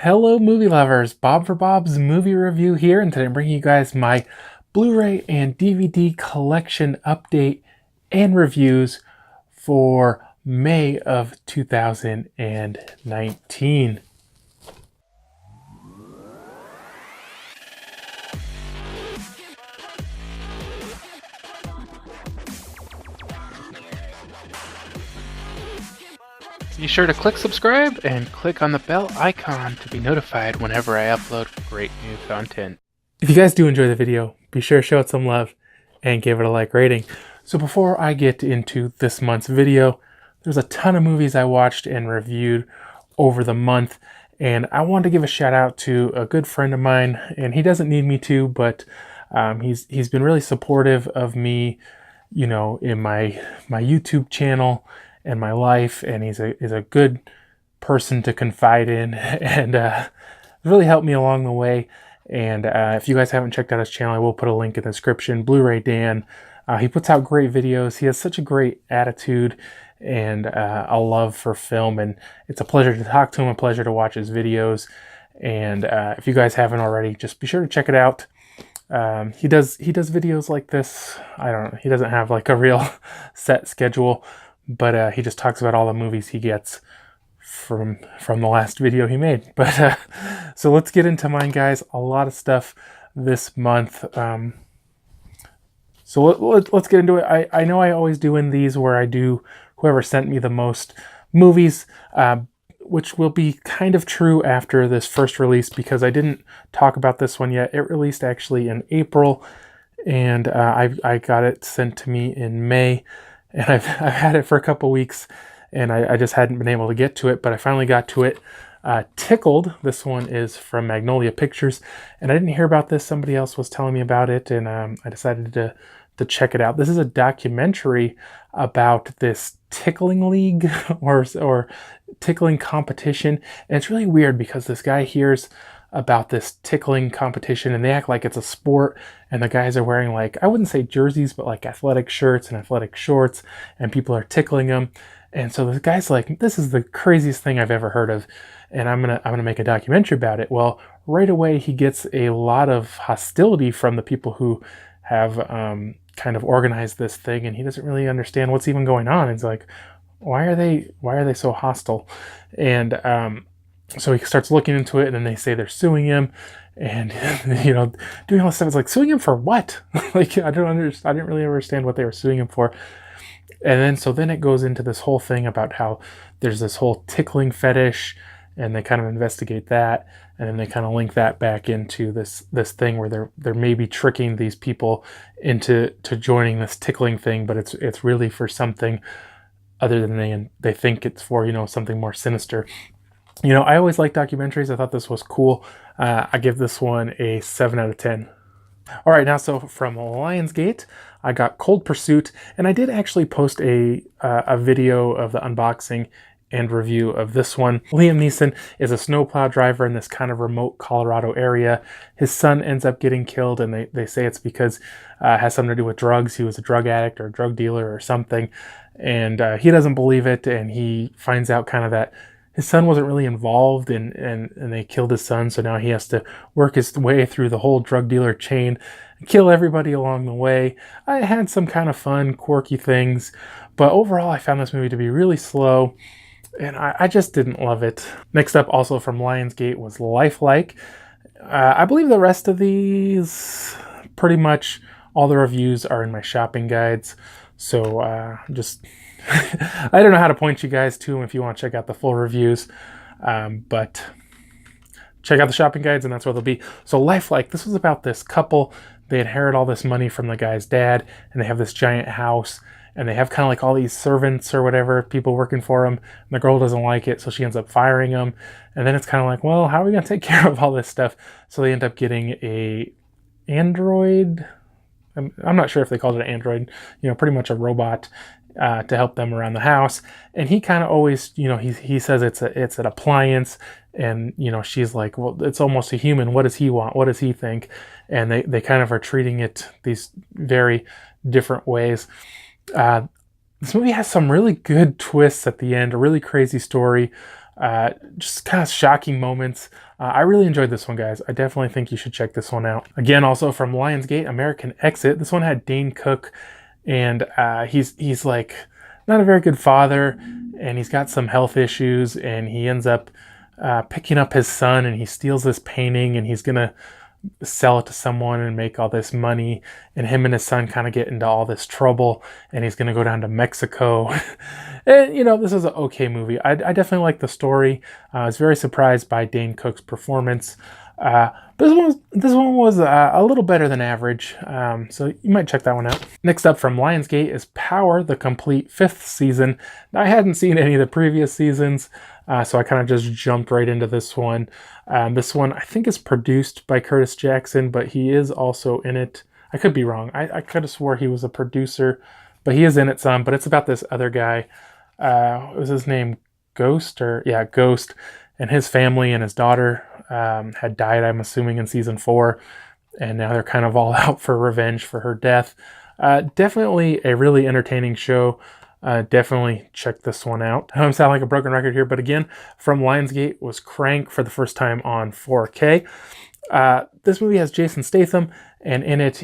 Hello movie lovers, Bob for Bob's movie review here, and today I'm bringing you guys my Blu-ray and DVD collection update and reviews for May of 2019. Be sure to click subscribe and click on the bell icon to be notified whenever I upload great new content. If you guys do enjoy the video, be sure to show it some love and give it a like rating. So before I get into this month's video, there's a ton of movies I watched and reviewed over the month, and I wanted to give a shout out to a good friend of mine, and he doesn't need me to, but he's been really supportive of me, you know, in my YouTube channel and my life, and he's a good person to confide in, and really helped me along the way. And if you guys haven't checked out his channel, I will put a link in the description. Blu-ray Dan. He puts out great videos. He has such a great attitude and a love for film, and it's a pleasure to talk to him, a pleasure to watch his videos. And if you guys haven't already, just be sure to check it out. He does videos like this. I don't know. He doesn't have like a real set schedule, but he just talks about all the movies he gets from the last video he made. But so let's get into mine, guys. A lot of stuff this month. So let's get into it. I know I always do in these where I do whoever sent me the most movies, which will be kind of true after this first release, because I didn't talk about this one yet. It released actually in April, and I got it sent to me in May. And I've had it for a couple weeks, and I just hadn't been able to get to it, but I finally got to it. Tickled, this one is from Magnolia Pictures, and I didn't hear about this. Somebody else was telling me about it, and I decided to check it out. This is a documentary about this tickling league or tickling competition, and it's really weird because this guy hears about this tickling competition and they act like it's a sport, and the guys are wearing, like, I wouldn't say jerseys, but like athletic shirts and athletic shorts, and people are tickling them. And so the guy's like, this is the craziest thing I've ever heard of, and I'm gonna make a documentary about it. Well, right away he gets a lot of hostility from the people who have kind of organized this thing, and he doesn't really understand what's even going on. It's like, why are they so hostile? And so he starts looking into it, and then they say they're suing him, and you know, doing all this stuff. It's like, suing him for what? Like, I didn't really understand what they were suing him for. And then it goes into this whole thing about how there's this whole tickling fetish, and they kind of investigate that, and then they kind of link that back into this thing where they're maybe tricking these people into joining this tickling thing, but it's really for something other than they think it's for, you know, something more sinister. You know, I always like documentaries. I thought this was cool. I give this one a 7 out of 10. All right, now, so from Lionsgate, I got Cold Pursuit, and I did actually post a video of the unboxing and review of this one. Liam Neeson is a snowplow driver in this kind of remote Colorado area. His son ends up getting killed, and they say it's because it has something to do with drugs. He was a drug addict or a drug dealer or something, and he doesn't believe it, and he finds out kind of that his son wasn't really involved, and they killed his son, so now he has to work his way through the whole drug dealer chain, kill everybody along the way. I had some kind of fun, quirky things, but overall I found this movie to be really slow, and I just didn't love it. Next up, also from Lionsgate, was Lifelike. I believe the rest of these, pretty much all the reviews are in my shopping guides, so just... I don't know how to point you guys to them if you want to check out the full reviews, but check out the shopping guides, and that's where they'll be. So Lifelike, this was about this couple. They inherit all this money from the guy's dad, and they have this giant house, and they have kind of like all these servants or whatever, people working for them, and the girl doesn't like it, so she ends up firing them. And then it's kind of like, well, how are we going to take care of all this stuff? So they end up getting a android. I'm not sure if they called it an android, you know, pretty much a robot, to help them around the house. And he kind of always, you know, he says it's an appliance, and you know, she's like, well, it's almost a human. What does he want? What does he think? And they kind of are treating it these very different ways. This movie has some really good twists at the end, a really crazy story. Just kind of shocking moments. I really enjoyed this one, guys. I definitely think you should check this one out. Again, also from Lionsgate, American Exit. This one had Dane Cook, and he's like not a very good father, and he's got some health issues, and he ends up picking up his son, and he steals this painting, and he's gonna sell it to someone and make all this money, and him and his son kind of get into all this trouble, and he's gonna go down to Mexico. And this is an okay movie. I definitely like the story. I was very surprised by Dane Cook's performance. This one was a little better than average, so you might check that one out. Next up from Lionsgate is Power, the complete 5th season. Now, I hadn't seen any of the previous seasons, so I kind of just jumped right into this one. This one I think is produced by Curtis Jackson, but he is also in it. I could be wrong. I could have swore he was a producer, but he is in it some. But it's about this other guy. What was his name? Ghost? Ghost. And his family and his daughter had died, I'm assuming, in season 4. And now they're kind of all out for revenge for her death. Definitely a really entertaining show. Definitely check this one out. I know I'm sounding like a broken record here, but again, from Lionsgate was Crank for the first time on 4K. This movie has Jason Statham, and in it,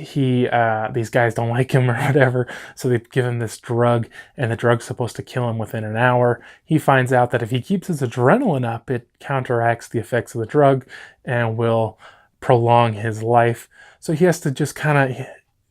these guys don't like him or whatever, so they give him this drug, and the drug's supposed to kill him within an hour. He finds out that if he keeps his adrenaline up, it counteracts the effects of the drug and will prolong his life. So he has to just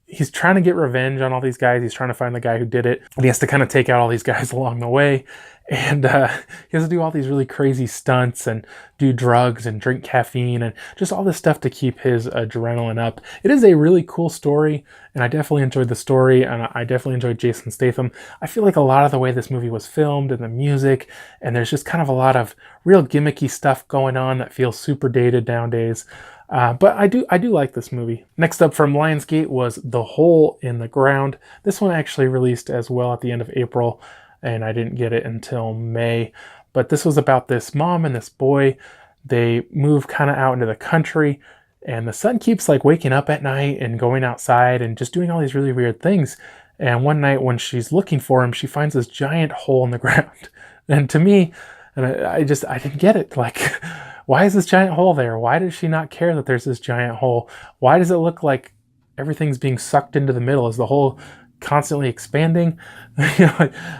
he's trying to get revenge on all these guys. He's trying to find the guy who did it, and he has to kind of take out all these guys along the way. And he has to do all these really crazy stunts and do drugs and drink caffeine and just all this stuff to keep his adrenaline up. It is a really cool story, and I definitely enjoyed the story, and I definitely enjoyed Jason Statham. I feel like a lot of the way this movie was filmed and the music, and there's just kind of a lot of real gimmicky stuff going on that feels super dated nowadays. But I do like this movie. Next up from Lionsgate was The Hole in the Ground. This one actually released as well at the end of April, and I didn't get it until May. But this was about this mom and this boy. They move kind of out into the country, and the son keeps like waking up at night and going outside and just doing all these really weird things. And one night when she's looking for him, she finds this giant hole in the ground. And to me, I didn't get it. Like, why is this giant hole there? Why does she not care that there's this giant hole? Why does it look like everything's being sucked into the middle? Is the hole constantly expanding?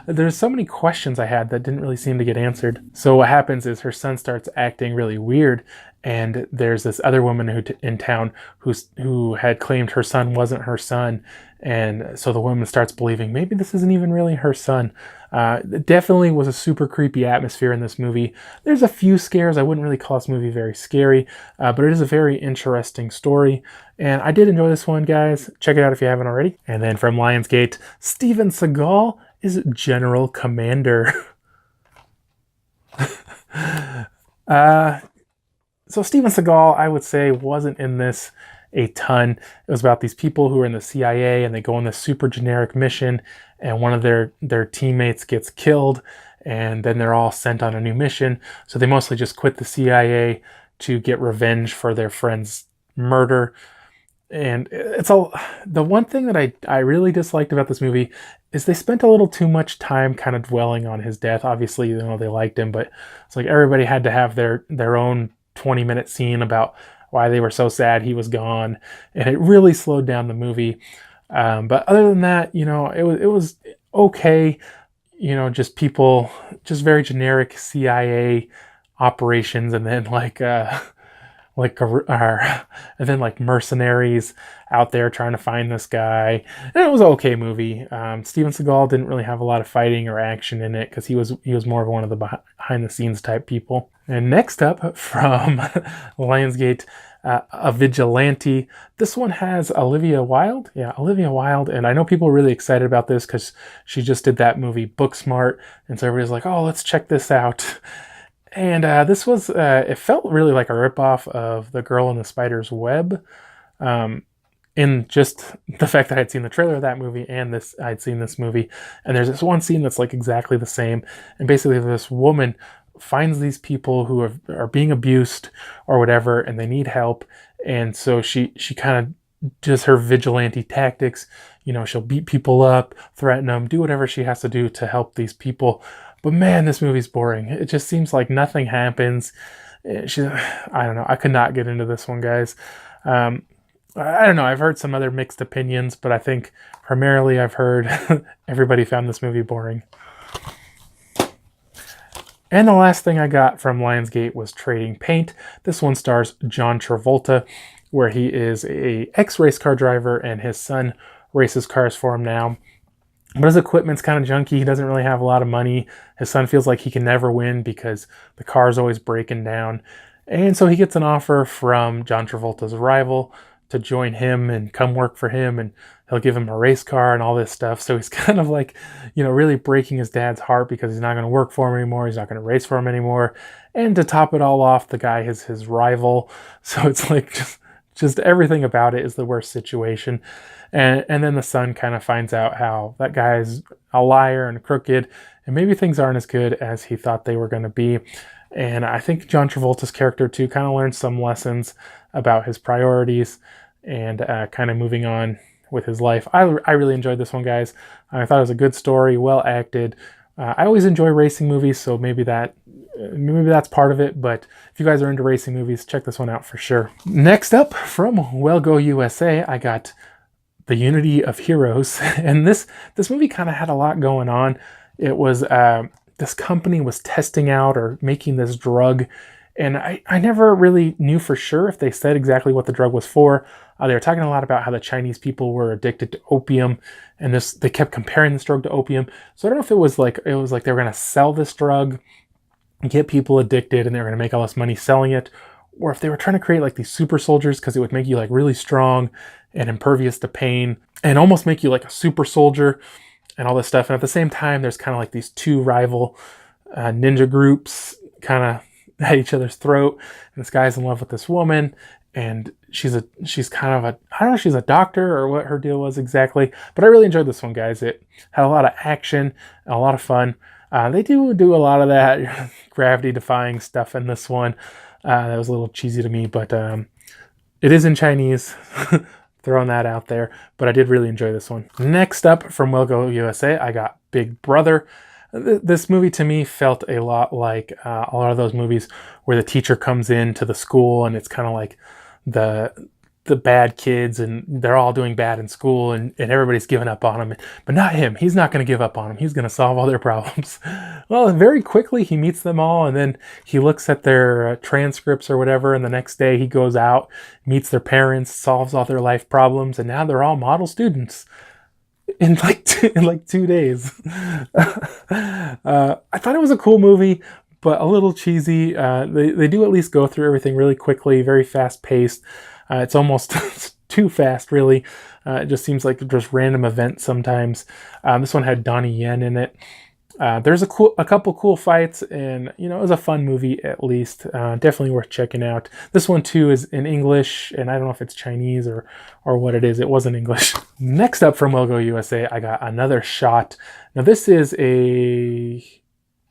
There's so many questions I had that didn't really seem to get answered. So what happens is her son starts acting really weird, and there's this other woman in town who had claimed her son wasn't her son, and so the woman starts believing maybe this isn't even really her son. Definitely was a super creepy atmosphere in this movie. There's a few scares. I wouldn't really call this movie very scary, but it is a very interesting story. And I did enjoy this one, guys. Check it out if you haven't already. And then from Lionsgate, Steven Seagal is General Commander. So Steven Seagal, I would say, wasn't in this a ton. It was about these people who are in the CIA, and they go on this super generic mission, and one of their teammates gets killed, and then they're all sent on a new mission. So they mostly just quit the CIA to get revenge for their friend's murder. And the one thing that I really disliked about this movie is they spent a little too much time kind of dwelling on his death. Obviously, they liked him, but it's like everybody had to have their own 20-minute scene about why they were so sad he was gone, and it really slowed down the movie. But other than that, it was okay. Just people, just very generic CIA operations, and then and then mercenaries out there trying to find this guy. And it was an okay movie. Steven Seagal didn't really have a lot of fighting or action in it because he was more of one of the behind the scenes type people. And next up from Lionsgate, a Vigilante. This one has Olivia Wilde. Yeah, Olivia Wilde. And I know people are really excited about this because she just did that movie Booksmart. And so everybody's like, oh, let's check this out. And this was, it felt really like a ripoff of The Girl in the Spider's Web. In just the fact that I'd seen the trailer of that movie and I'd seen this movie. And there's this one scene that's like exactly the same. And basically this woman finds these people who are being abused or whatever, and they need help. And so she kind of does her vigilante tactics. She'll beat people up, threaten them, do whatever she has to do to help these people. But man, this movie's boring. It just seems like nothing happens. I don't know. I could not get into this one, guys. I don't know. I've heard some other mixed opinions, but I think primarily I've heard everybody found this movie boring. And the last thing I got from Lionsgate was Trading Paint. This one stars John Travolta, where he is a ex-race car driver and his son races cars for him now. But his equipment's kind of junky. He doesn't really have a lot of money. His son feels like he can never win because the car's always breaking down. And so he gets an offer from John Travolta's rival to join him and come work for him, and he'll give him a race car and all this stuff. So he's kind of like, really breaking his dad's heart because he's not going to work for him anymore. He's not going to race for him anymore. And to top it all off, the guy is his rival. So it's like just everything about it is the worst situation. And then the son kind of finds out how that guy's a liar and crooked, and maybe things aren't as good as he thought they were going to be. And I think John Travolta's character too kind of learns some lessons about his priorities and kind of moving on with his life. I really enjoyed this one, guys. I thought it was a good story, well acted. I always enjoy racing movies, so maybe that's part of it. But if you guys are into racing movies, check this one out for sure. Next up, from Well Go USA, I got The Unity of Heroes, and this movie kind of had a lot going on. It was this company was testing out or making this drug, and I never really knew for sure if they said exactly what the drug was for. They were talking a lot about how the Chinese people were addicted to opium, and they kept comparing this drug to opium. So I don't know if it was like they were going to sell this drug, get people addicted, and they were going to make all this money selling it, or if they were trying to create like these super soldiers because it would make you like really strong and impervious to pain and almost make you like a super soldier and all this stuff. And at the same time, there's kind of like these two rival ninja groups kind of at each other's throat. And this guy's in love with this woman, and she's kind of I don't know if she's a doctor or what her deal was exactly, but I really enjoyed this one, guys. It had a lot of action and a lot of fun. They do a lot of that gravity defying stuff in this one. That was a little cheesy to me, but it is in Chinese. Throwing that out there, but I did really enjoy this one. Next up, from Well Go USA, I got Big Brother. This movie to me felt a lot like a lot of those movies where the teacher comes into the school and it's kind of like the bad kids and they're all doing bad in school and everybody's giving up on him, but not him. He's not going to give up on them. He's going to solve all their problems. Well, very quickly he meets them all, and then he looks at their transcripts or whatever, and the next day he goes out, meets their parents, solves all their life problems, and now they're all model students in like 2 days. I thought it was a cool movie, but a little cheesy. They do at least go through everything really quickly, very fast paced. It's almost too fast, really. It just seems like just random events sometimes. This one had Donnie Yen in it. There's a couple cool fights, and it was a fun movie at least. Definitely worth checking out. This one too is in English, and I don't know if it's Chinese or what it is. It wasn't English. Next up, from Well Go USA, I got Another Shot. Now this is a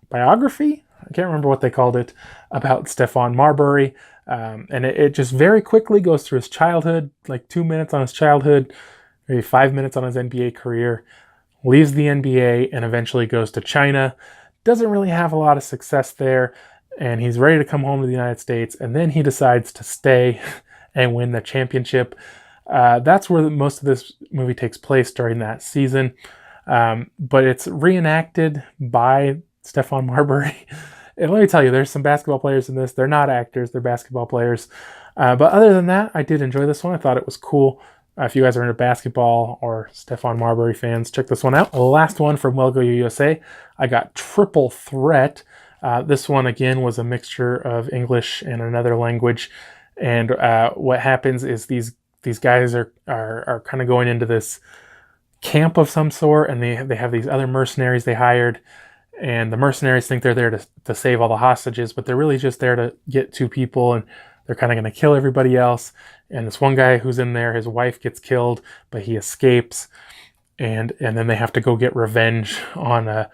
biography. I can't remember what they called it, about Stephon Marbury. And it just very quickly goes through his childhood, like 2 minutes on his childhood, maybe 5 minutes on his NBA career, leaves the NBA and eventually goes to China. Doesn't really have a lot of success there, and he's ready to come home to the United States, and then he decides to stay and win the championship. That's where most of this movie takes place during that season. But it's reenacted by Stephon Marbury. And let me tell you, there's some basketball players in this. They're not actors, they're basketball players. But other than that, I did enjoy this one. I thought it was cool. If you guys are into basketball or Stephon Marbury fans, check this one out. The last one, from Well Go USA, I got Triple Threat. This one, again, was a mixture of English and another language. And what happens is these guys are kind of going into this camp of some sort, and they have these other mercenaries they hired. And the mercenaries think they're there to save all the hostages, but they're really just there to get two people, and they're kind of going to kill everybody else. And this one guy who's in there, his wife gets killed, but he escapes. And then they have to go get revenge on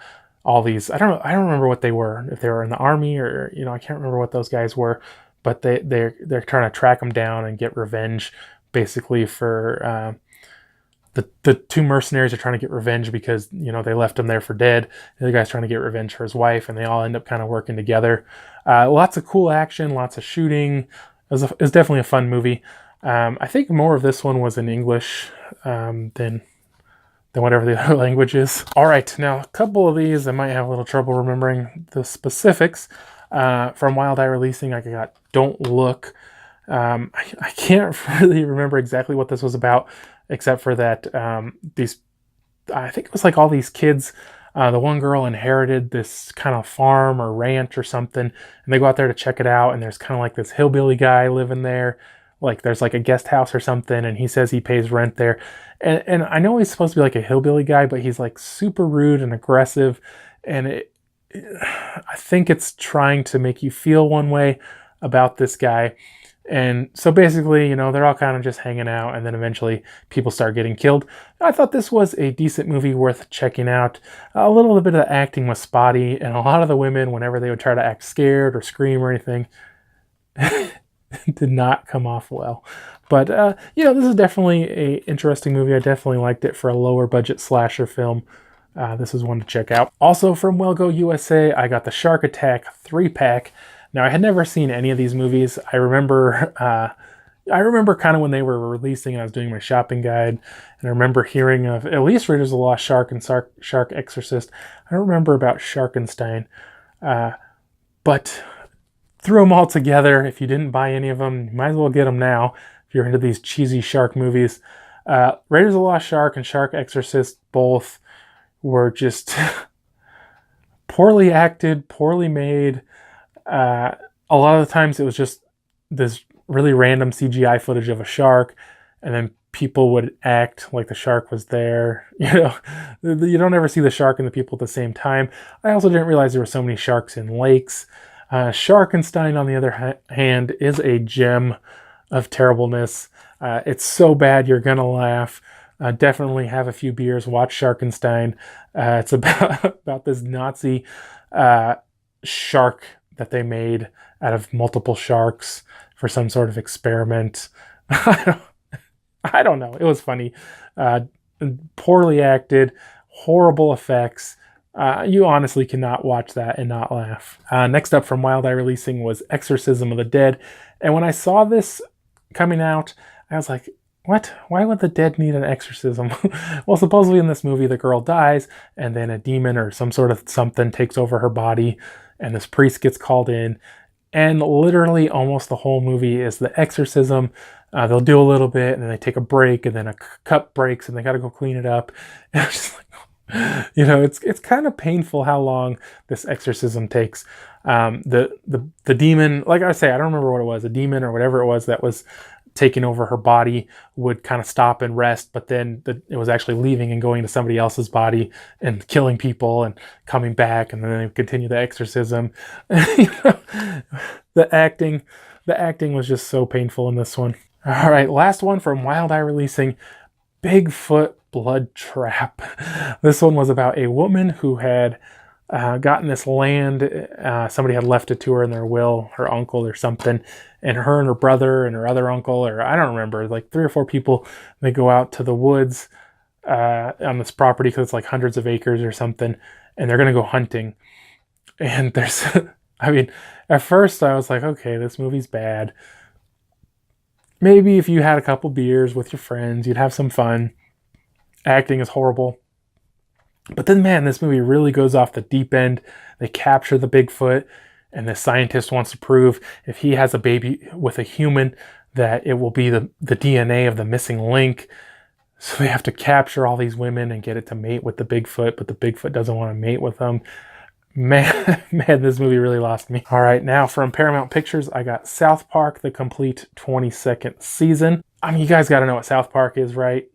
all these. I don't remember what they were. If they were in the army or I can't remember what those guys were. But they're trying to track them down and get revenge, basically for the two mercenaries are trying to get revenge because, they left him there for dead. The other guy's trying to get revenge for his wife, and they all end up kind of working together. Lots of cool action, lots of shooting. It was definitely a fun movie. I think more of this one was in English than whatever the other language is. All right, now a couple of these I might have a little trouble remembering the specifics. From Wild Eye Releasing, I got Don't Look. I can't really remember exactly what this was about, except for that I think it was like all these kids. The one girl inherited this kind of farm or ranch or something, and they go out there to check it out, and there's kind of like this hillbilly guy living there. Like there's like a guest house or something, and he says he pays rent there. And I know he's supposed to be like a hillbilly guy, but he's like super rude and aggressive. And I think it's trying to make you feel one way about this guy. And so basically, they're all kind of just hanging out, and then eventually people start getting killed. I thought this was a decent movie worth checking out. A little bit of the acting was spotty, and a lot of the women, whenever they would try to act scared or scream or anything, did not come off well. But, this is definitely an interesting movie. I definitely liked it for a lower budget slasher film. This is one to check out. Also from Wellgo USA, I got the Shark Attack 3-pack. Now, I had never seen any of these movies. I remember kind of when they were releasing, I was doing my shopping guide, and I remember hearing of at least Raiders of the Lost Shark and Shark Exorcist. I don't remember about Sharkenstein. But threw them all together. If you didn't buy any of them, you might as well get them now if you're into these cheesy shark movies. Raiders of the Lost Shark and Shark Exorcist both were just poorly acted, poorly made. A lot of the times it was just this really random CGI footage of a shark, and then people would act like the shark was there. You don't ever see the shark and the people at the same time. I also didn't realize there were so many sharks in lakes. Sharkenstein, on the other hand, is a gem of terribleness. It's so bad you're gonna laugh. Definitely have a few beers. Watch Sharkenstein. It's about this Nazi shark that they made out of multiple sharks for some sort of experiment. I don't know. It was funny. Poorly acted, horrible effects. You honestly cannot watch that and not laugh. Next up from Wild Eye Releasing was Exorcism of the Dead. And when I saw this coming out, I was like, what? Why would the dead need an exorcism? Well, supposedly in this movie, the girl dies, and then a demon or some sort of something takes over her body, and this priest gets called in. And literally almost the whole movie is the exorcism. They'll do a little bit, and then they take a break, and then a cup breaks, and they got to go clean it up. And I'm just like, it's kind of painful how long this exorcism takes. The demon, like I say, I don't remember what it was, a demon or whatever it was that was taking over her body would kind of stop and rest, but then it was actually leaving and going to somebody else's body and killing people and coming back, and then they continue the exorcism. The acting was just so painful in this one. All right, last one from Wild Eye Releasing, Bigfoot Bloodtrap. This one was about a woman who had gotten this land. Somebody had left it to her in their will, her uncle or something, and her and her brother and her other uncle, or I don't remember, like 3 or 4 people, they go out to the woods on this property because it's like hundreds of acres or something, and they're going to go hunting. And there's, I mean, at first I was like, okay, this movie's bad. Maybe if you had a couple beers with your friends, you'd have some fun. Acting is horrible. But then, man, this movie really goes off the deep end. They capture the Bigfoot, and the scientist wants to prove if he has a baby with a human that it will be the DNA of the missing link. So they have to capture all these women and get it to mate with the Bigfoot, but the Bigfoot doesn't want to mate with them. Man, this movie really lost me. All right, now from Paramount Pictures, I got South Park, the complete 22nd season. I mean, you guys got to know what South Park is, right?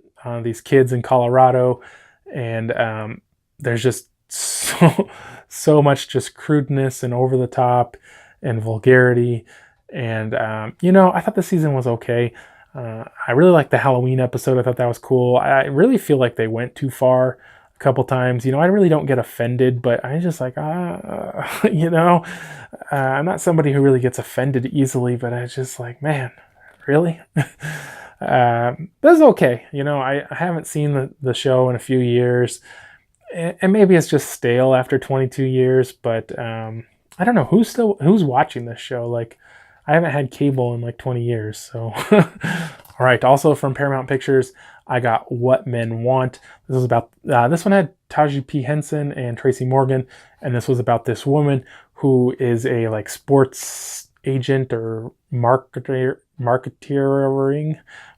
These kids in Colorado, and there's just so much just crudeness and over the top and vulgarity. And, I thought the season was okay. I really liked the Halloween episode. I thought that was cool. I really feel like they went too far a couple times. I really don't get offended, but I just like, I'm not somebody who really gets offended easily, but I just like, man, really? This is okay. You know, I haven't seen the show in a few years, and maybe it's just stale after 22 years. But I don't know who's watching this show. Like, I haven't had cable in like 20 years. So, all right. Also from Paramount Pictures, I got What Men Want. This was about this one had Taji P. Henson and Tracy Morgan, and this was about this woman who is a like sports agent or marketeering,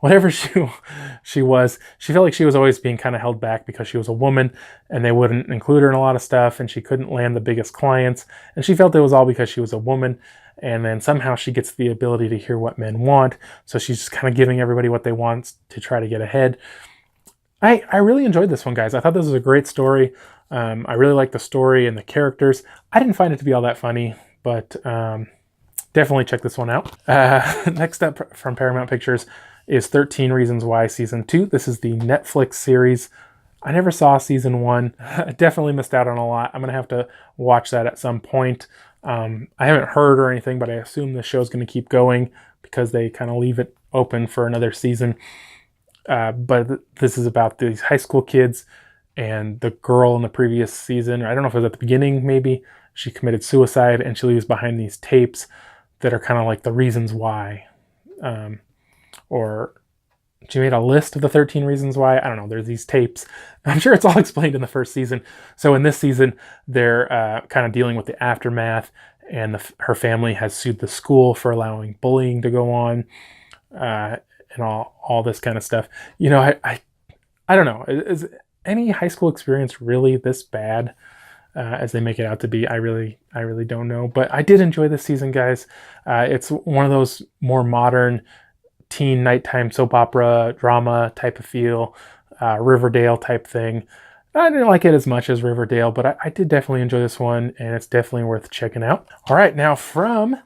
whatever she was. She felt like she was always being kind of held back because she was a woman, and they wouldn't include her in a lot of stuff, and she couldn't land the biggest clients, and she felt it was all because she was a woman. And then somehow she gets the ability to hear what men want, so she's just kind of giving everybody what they want to try to get ahead. I really enjoyed this one, guys. I thought this was a great story. I really liked the story and the characters. I didn't find it to be all that funny, but definitely check this one out. Next up from Paramount Pictures is 13 Reasons Why Season 2. This is the Netflix series. I never saw Season 1. I definitely missed out on a lot. I'm going to have to watch that at some point. I haven't heard or anything, but I assume the show's going to keep going because they kind of leave it open for another season. But this is about these high school kids, and the girl in the previous season, I don't know if it was at the beginning maybe, she committed suicide, and she leaves behind these tapes that are kind of like the reasons why. Or she made a list of the 13 reasons why. I don't know, there's these tapes. I'm sure it's all explained in the first season. So in this season, they're kind of dealing with the aftermath, and her family has sued the school for allowing bullying to go on, and all this kind of stuff. You know, I don't know. Is any high school experience really this bad as they make it out to be? I really don't know. But I did enjoy this season, guys. It's one of those more modern teen nighttime soap opera drama type of feel, Riverdale type thing. I didn't like it as much as Riverdale, but I did definitely enjoy this one, and it's definitely worth checking out. All right, now from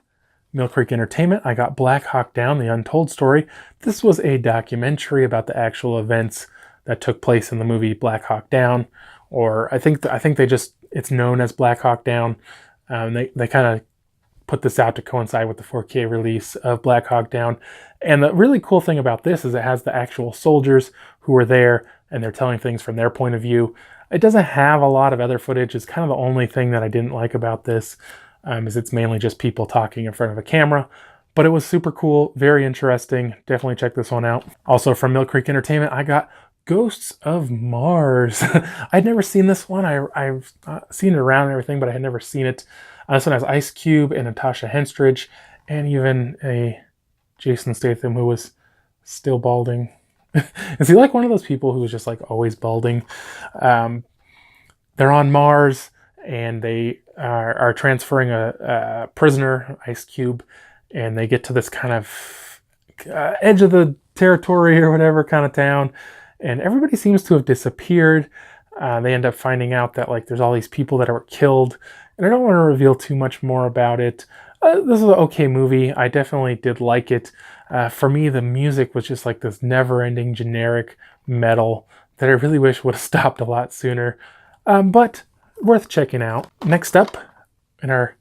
Mill Creek Entertainment, I got Black Hawk Down, the Untold Story. This was a documentary about the actual events that took place in the movie Black Hawk Down, or I think they just, it's known as Black Hawk Down. They kind of put this out to coincide with the 4K release of Black Hawk Down. And the really cool thing about this is it has the actual soldiers who were there, and they're telling things from their point of view. It doesn't have a lot of other footage. It's kind of the only thing that I didn't like about this, is it's mainly just people talking in front of a camera. But it was super cool, very interesting. Definitely check this one out. Also from Mill Creek Entertainment, I got Ghosts of Mars. I'd never seen this one. I've seen it around and everything, but I had never seen it. This one has Ice Cube and Natasha Henstridge, and even a Jason Statham who was still balding. Is he like one of those people who was just like always balding? They're on Mars, and they are transferring a prisoner, Ice Cube, and they get to this kind of edge of the territory or whatever kind of town, and everybody seems to have disappeared. They end up finding out that like there's all these people that were killed, and I don't want to reveal too much more about it. This is an okay movie. I definitely did like it. For me, the music was just like this never-ending generic metal that I really wish would have stopped a lot sooner. But worth checking out. Next up in our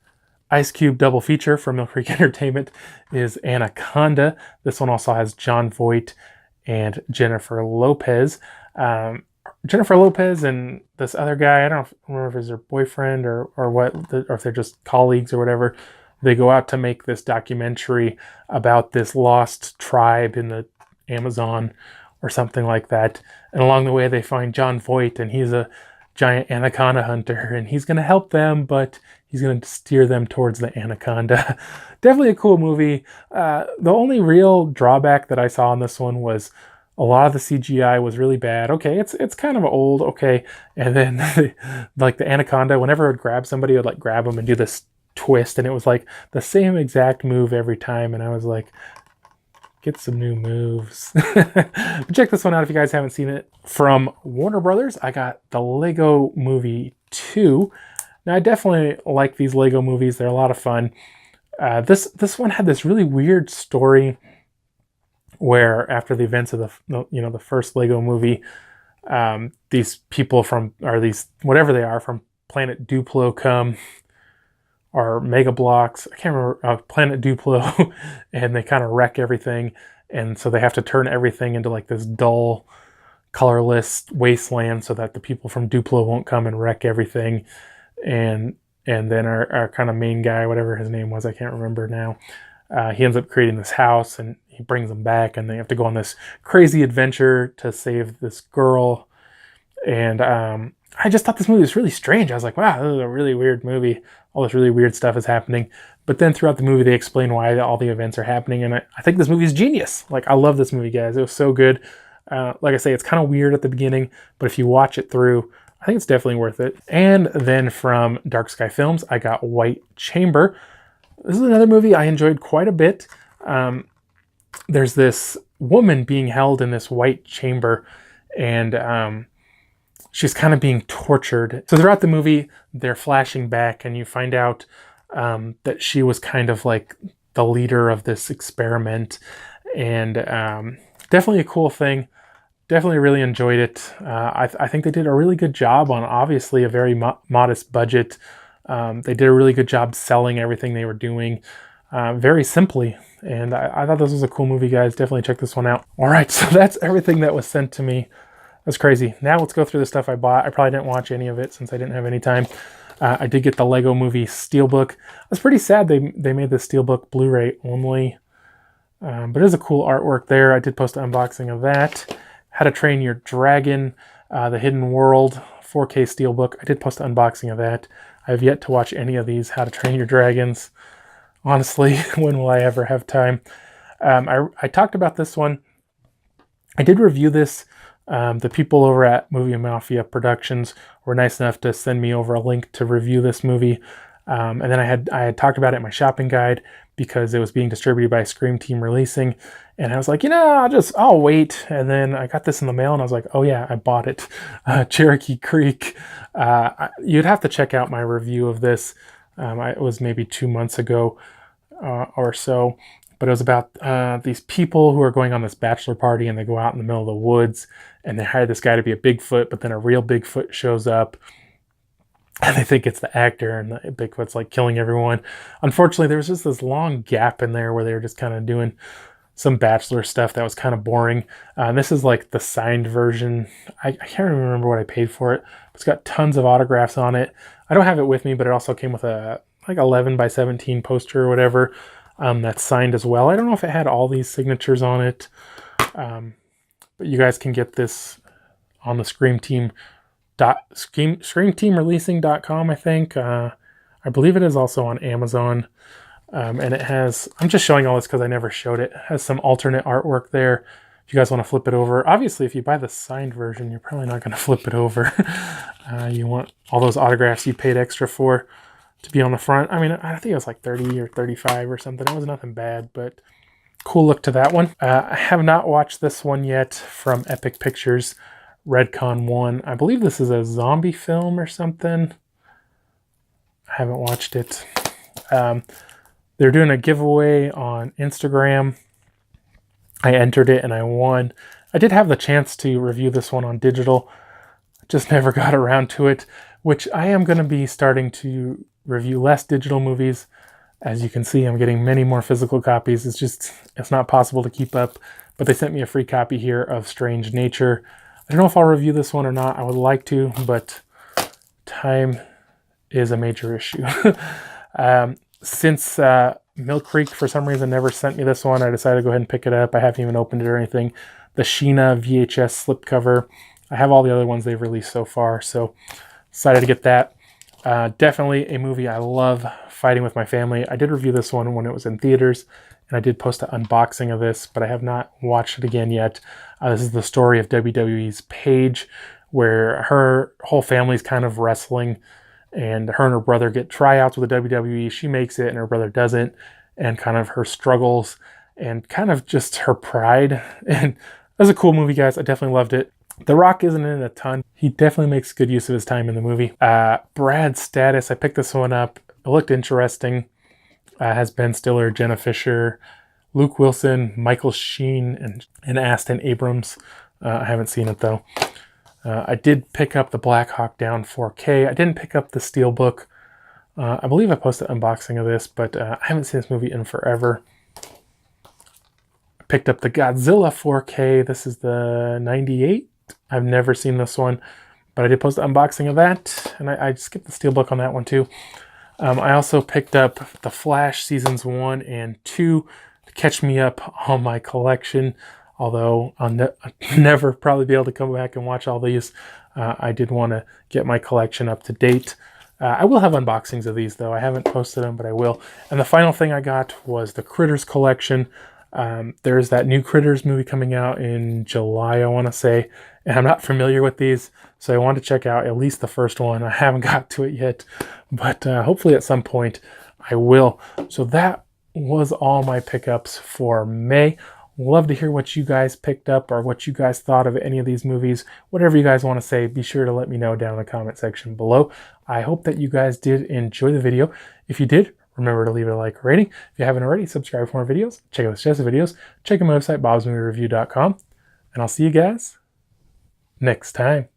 Ice Cube double feature from Mill Creek Entertainment is Anaconda. This one also has Jon Voight and Jennifer Lopez. Jennifer Lopez and this other guy, I don't remember if it's their boyfriend or what, or if they're just colleagues or whatever. They go out to make this documentary about this lost tribe in the Amazon or something like that. And along the way, they find Jon Voight, and he's a giant anaconda hunter, and he's going to help them, but he's going to steer them towards the anaconda. Definitely a cool movie. The only real drawback that I saw in this one was a lot of the CGI was really bad. Okay, it's kind of old, okay. And then like the anaconda, whenever it would grab somebody, it would like grab them and do this twist, and it was like the same exact move every time, and I was like, get some new moves. Check this one out if you guys haven't seen it. From Warner Brothers, I got the Lego Movie 2. Now I definitely like these Lego movies. They're a lot of fun. This one had this really weird story where after the events of the first Lego movie, these people from, or these whatever they are from planet Duplo come, or Mega Blocks, I can't remember, Planet Duplo, and they kind of wreck everything. and so they have to turn everything into like this dull, colorless wasteland so that the people from Duplo won't come and wreck everything. And then our kind of main guy, whatever his name was, I can't remember now, he ends up creating this house, and he brings them back, and they have to go on this crazy adventure to save this girl. And I just thought this movie was really strange. I was like, wow, this is a really weird movie. All this really weird stuff is happening. But then throughout the movie, they explain why all the events are happening. And I think this movie is genius. Like, I love this movie, guys. It was so good. Like I say, it's kind of weird at the beginning, but if you watch it through, I think it's definitely worth it. And then from Dark Sky Films, I got White Chamber. This is another movie I enjoyed quite a bit. There's this woman being held in this white chamber, and she's kind of being tortured. So throughout the movie, they're flashing back, and you find out that she was kind of like the leader of this experiment, and definitely a cool thing. Definitely really enjoyed it. I think they did a really good job on obviously a very modest budget. They did a really good job selling everything they were doing very simply. And I thought this was a cool movie, guys. Definitely check this one out. All right, so that's everything that was sent to me. That's crazy. Now let's go through the stuff I bought. I probably didn't watch any of it since I didn't have any time. I did get the Lego Movie Steelbook. I was pretty sad they made the Steelbook Blu-ray only. But it is a cool artwork there. I did post an unboxing of that. How to Train Your Dragon, The Hidden World, 4K Steelbook. I did post an unboxing of that. I have yet to watch any of these How to Train Your Dragons. Honestly, when will I ever have time? I talked about this one. I did review this. The people over at Movie Mafia Productions were nice enough to send me over a link to review this movie. And then I had talked about it in my shopping guide because it was being distributed by Scream Team Releasing. And I was like, I'll wait. And then I got this in the mail and I was like, oh yeah, I bought it. Cherokee Creek. You'd have to check out my review of this. It was maybe 2 months ago or so. But it was about these people who are going on this bachelor party, and they go out in the middle of the woods and they hire this guy to be a Bigfoot, but then a real Bigfoot shows up. And they think it's the actor, and the Bigfoot's like killing everyone. Unfortunately, there was just this long gap in there where they were just kind of doing some bachelor stuff that was kind of boring. This is like the signed version. I can't remember what I paid for it. It's got tons of autographs on it. I don't have it with me, but it also came with a like 11 by 17 poster or whatever that's signed as well. I don't know if it had all these signatures on it, but you guys can get this on the ScreamTeamReleasing.com, I think. I believe it is also on Amazon. And it has, I'm just showing all this because I never showed it. It has some alternate artwork there. If you guys want to flip it over. Obviously, if you buy the signed version, you're probably not going to flip it over. You want all those autographs you paid extra for to be on the front. I mean, I think it was like 30 or 35 or something. It was nothing bad, but cool look to that one. I have not watched this one yet from Epic Pictures. Redcon 1. I believe this is a zombie film or something. I haven't watched it. They're doing a giveaway on Instagram. I entered it and I won. I did have the chance to review this one on digital. Just never got around to it, which I am going to be starting to review less digital movies. As you can see, I'm getting many more physical copies. It's not possible to keep up, but they sent me a free copy here of Strange Nature. I don't know if I'll review this one or not. I would like to, but time is a major issue. Since Mill Creek, for some reason, never sent me this one, I decided to go ahead and pick it up. I haven't even opened it or anything. The Sheena VHS slipcover. I have all the other ones they've released so far, so decided to get that. Definitely a movie I love fighting with my family. I did review this one when it was in theaters, and I did post an unboxing of this, but I have not watched it again yet. This is the story of WWE's Paige, where her whole family's kind of wrestling, and her and her brother get tryouts with the WWE. She makes it, and her brother doesn't, and kind of her struggles, and kind of just her pride. And it was a cool movie, guys. I definitely loved it. The Rock isn't in it a ton. He definitely makes good use of his time in the movie. Brad Status, I picked this one up. It looked interesting. Has Ben Stiller, Jenna Fisher, Luke Wilson, Michael Sheen, and Aston Abrams. I haven't seen it though. I did pick up the Black Hawk Down 4K. I didn't pick up the Steelbook. I believe I posted an unboxing of this, but I haven't seen this movie in forever. I picked up the Godzilla 4K. This is the 98. I've never seen this one, but I did post an unboxing of that, and I skipped the Steelbook on that one too. I also picked up The Flash Seasons 1 and 2 to catch me up on my collection, although I'll never probably be able to come back and watch all these. I did want to get my collection up to date. I will have unboxings of these, though. I haven't posted them, but I will. And the final thing I got was the Critters collection. There's that new Critters movie coming out in July, I want to say, and I'm not familiar with these, so I want to check out at least the first one. I haven't got to it yet, but hopefully at some point I will. So that was all my pickups for May. Love to hear what you guys picked up or what you guys thought of any of these movies. Whatever you guys want to say, be sure to let me know down in the comment section below. I hope that you guys did enjoy the video. If you did, remember to leave it a like or rating. If you haven't already, subscribe for more videos. Check out the suggested videos. Check out my website, BOBSMOVIEREVIEW.com. And I'll see you guys next time.